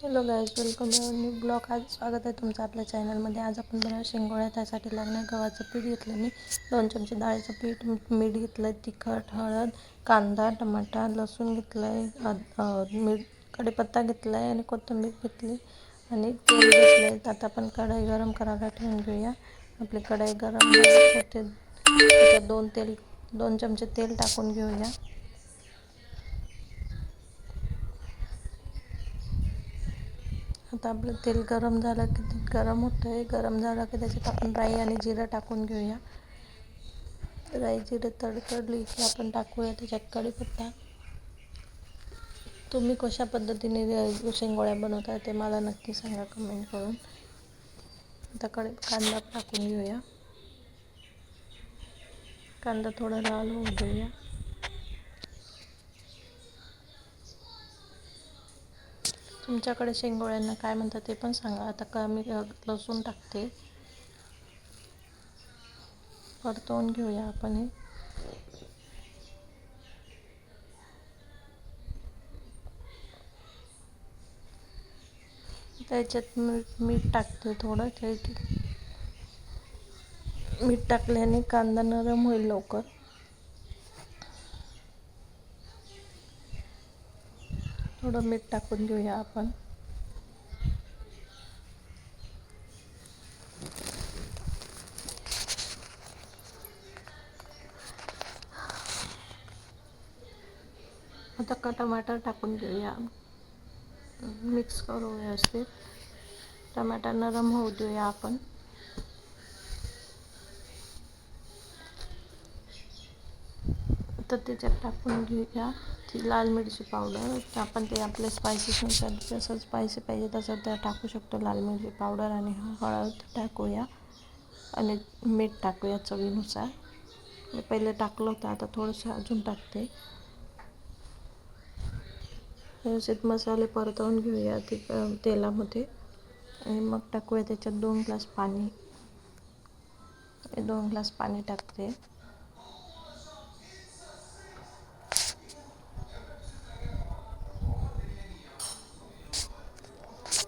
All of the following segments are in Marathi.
Hello guys, welcome to new blog. आज स्वागत आहे तुमचं आपल्या चॅनलमध्ये. आज आपण बनवूया शेंगोळ्या. त्यासाठी लागणार गव्हाचं पीठ घेतलं मी, 2 चमचे डाळीचं पीठ, मीठ घेतलं आहे, तिखट, हळद, कांदा, टमाटा, लसूण घेतलं आहे, मीठ, कढीपत्ता घेतला आहे आणि कोथिंबीर घेतली आणि तेल घेतलं आहे. आता आपण कढई गरम करायला ठेवून घेऊया. आपली कढई गरम होते, त्याच्यात 2 चमचे तेल टाकून घेऊया. आता आपलं तेल गरम झालं की गरम होतं आहे. गरम झालं की त्याच्यात आपण राई आणि जिरं टाकून घेऊया. राई जिरं तडतडली की आपण टाकूया त्याच्यात कढीपत्ता. तुम्ही कशा पद्धतीने शेंगोळ्या बनवता ते मला नक्की सांगा कमेंट करून. आता कांदा टाकून घेऊया. कांदा थोडा लाल होऊ देऊया. तुमच्याकडे शेंगोळ्यांना काय म्हणतात ते पण सांगा. आता मी लसूण टाकते. परतवून घेऊया आपण हे. त्याच्यात मीठ टाकते थोडं. मीठ टाकल्याने कांदा नरम होईल लवकर. थोडं मीठ टाकून घेऊया आपण. आता टमाटर टाकून घेऊया. मिक्स करू व्यवस्थित. टमाटर नरम होऊ देऊया आपण. तर त्याच्यात टाकून घेऊया ती लाल मिरची पावडर. तर आपण ते आपल्या स्पायसीनुसार जसं स्पायसी पाहिजे तसं त्या टाकू शकतो. लाल मिरची पावडर आणि हळद टाकूया आणि मीठ टाकूया चवीनुसार. मी पहिले टाकलं होतं, आता थोडंसं अजून टाकते. व्यवस्थित मसाले परतवून घेऊया तेलामध्ये आणि मग टाकूया त्याच्यात 2 ग्लास पाणी. 2 ग्लास पाणी टाकते.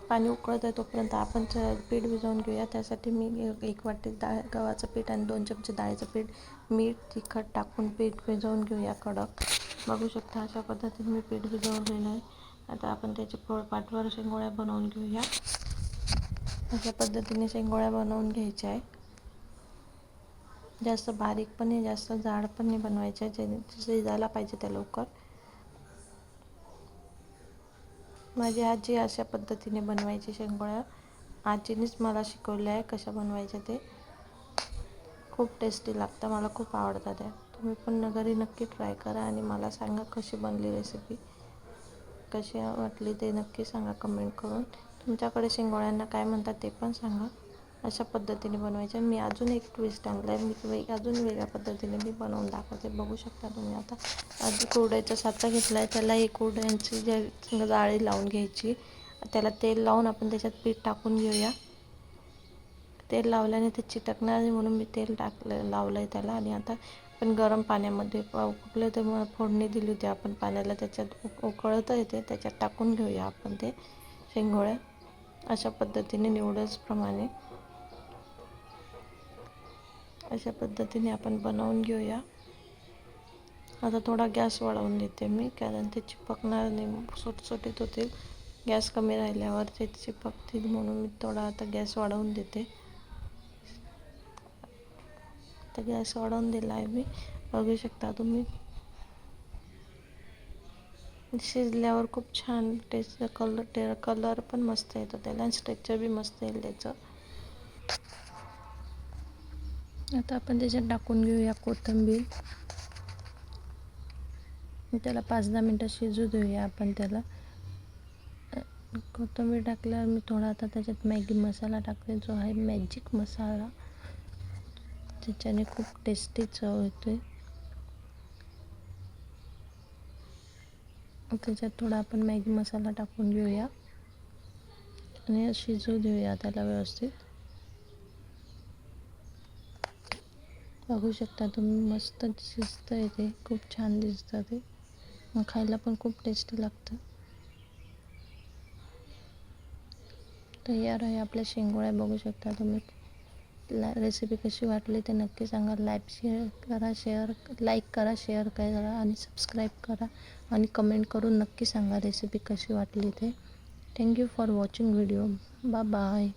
पाणी उकळत आहे तोपर्यंत आपण पीठ भिजवून घेऊया. त्यासाठी मी 1 वाटी गव्हाचं पीठ आणि 2 चमचे डाळीचं पीठ, मीठ, तिखट टाकून पीठ भिजवून घेऊया कडक. बघू शकता अशा पद्धतीने मी पीठ भिजवलेलं आहे. आता आपण त्याचे पातळ शेंगोळ्या बनवून घेऊया. अशा पद्धतीने शेंगोळ्या बनवून घ्यायच्या आहे. जास्त बारीक पण नाही, जास्त जाड पण नाही बनवायच्या, जे शिजायला पाहिजे त्या लवकर. माझी आजी अशा पद्धतीने बनवायची शेंगोळ्या. आजीनेच मला शिकवलं आहे कशा बनवायच्या ते. खूप टेस्टी लागतं, मला खूप आवडतात त्या. तुम्ही पण घरी नक्की ट्राय करा आणि मला सांगा कशी बनली रेसिपी. कशी वाटली ते नक्की सांगा कमेंट करून. तुमच्याकडे शेंगोळ्यांना काय म्हणतात ते पण सांगा. अशा पद्धतीने बनवायच्या. मी अजून एक ट्विस्ट आणला आहे. मी अजून वेगळ्या पद्धतीने मी बनवून दाखवते. बघू शकता तुम्ही. आता आधी कुरडईचा साचा घेतला आहे, त्याला एक कुरडयांची जाळी लावून घ्यायची. त्याला तेल लावून आपण त्याच्यात पीठ टाकून घेऊया. तेल लावल्याने ते चिटकणार नाही म्हणून मी तेल लावलं आहे त्याला. आणि आता आपण गरम पाण्यामध्ये उकळले ते फोडणी दिली होती आपण पाण्याला. त्याच्यात उकळतं येते, त्याच्यात टाकून घेऊया आपण ते शेंगोळ्या. अशा पद्धतीने नूडल्सप्रमाणे अशा पद्धतीने आपण बनवून घेऊया. आता थोडा गॅस वाढवून देते मी, कारण ते चिपकणार नाही, सुटसुटीत होतील. गॅस कमी राहिल्यावर ते चिपकतील म्हणून मी थोडा आता गॅस वाढवून देते. आता गॅस वाढवून दिला आहे मी. बघू शकता तुम्ही. शिजल्यावर खूप छान टेस्ट, कलर पण मस्त येतो त्याला आणि स्ट्रेक्चर बी मस्त येईल त्याचं. आता आपण त्याच्यात टाकून घेऊया कोथिंबीर. त्याला 5-10 मिनटं शिजू देऊया आपण त्याला. कोथिंबीर टाकल्यावर मी थोडा आता त्याच्यात मॅगी मसाला टाकते, जो आहे मॅजिक मसाला. त्याच्याने खूप टेस्टी चव येते. त्याच्यात थोडा आपण मॅगी मसाला टाकून घेऊया आणि शिजू देऊया त्याला व्यवस्थित. बघू शकता तुम्ही, मस्त शिजतं ते, खूप छान दिसतं ते. खायला पण खूप टेस्टी लागतं. तयार आहे आपल्या शेंगोळ्या. बघू शकता तुम्ही. रेसिपी कशी वाटली ते नक्की सांगा. लाईक करा, शेअर करा आणि सबस्क्राईब करा आणि कमेंट करून नक्की सांगा रेसिपी कशी वाटली ते. Thank you for watching video. Bye.